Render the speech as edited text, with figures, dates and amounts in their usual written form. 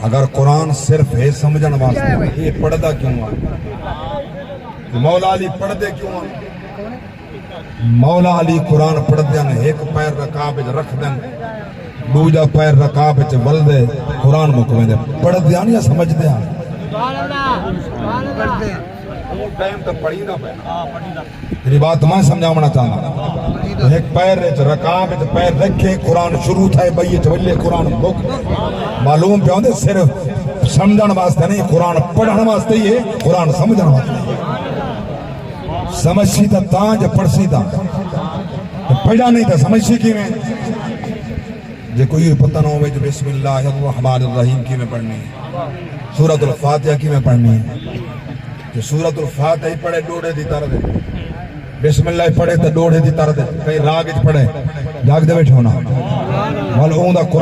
اگر قرآن صرف ہے سمجھن واسطے یہ پڑھدا کیوں ہے؟ مولا علی پڑھدے کیوں ہیں؟ مولا علی قرآن پڑھدے ہیں، ایک پیر رکاب رکھ دیں، دوجا پیر رکاب ولدے قرآن مکویں دے پڑھدے ہیں یا سمجھ دے ہیں؟ ٹائم تو پڑھی نہ پہ یہ بات میں سمجھا چاہتا ایک پیر رکاب پیر رکھے قرآن شروع تھا بھائی چولے قرآن بک معلوم پہ ہوندے صرف سمجھن واسطے نہیں، قرآن پڑھن واسطے ہی ہے، قرآن سمجھن واسطے سمجھ تا تاں جے پڑھ سی تا پڑھا نہیں تا سمجھ سی کی میں جے کوئی پتہ نہ ہوئے جو بسم اللہ الرحمن الرحیم کی میں پڑھنی ہے، سورۃ الفاتحہ کی میں پڑھنی ہے، جو سورۃ الفاتحہ ہی پڑھے ڈوڑے دی طرح دے، بسم اللہ پڑھے تو ڈوڑے دی طرح دے، کئی راگ اچ پڑھے جاگ دے بیٹھے ہونا، والوں دا قرآن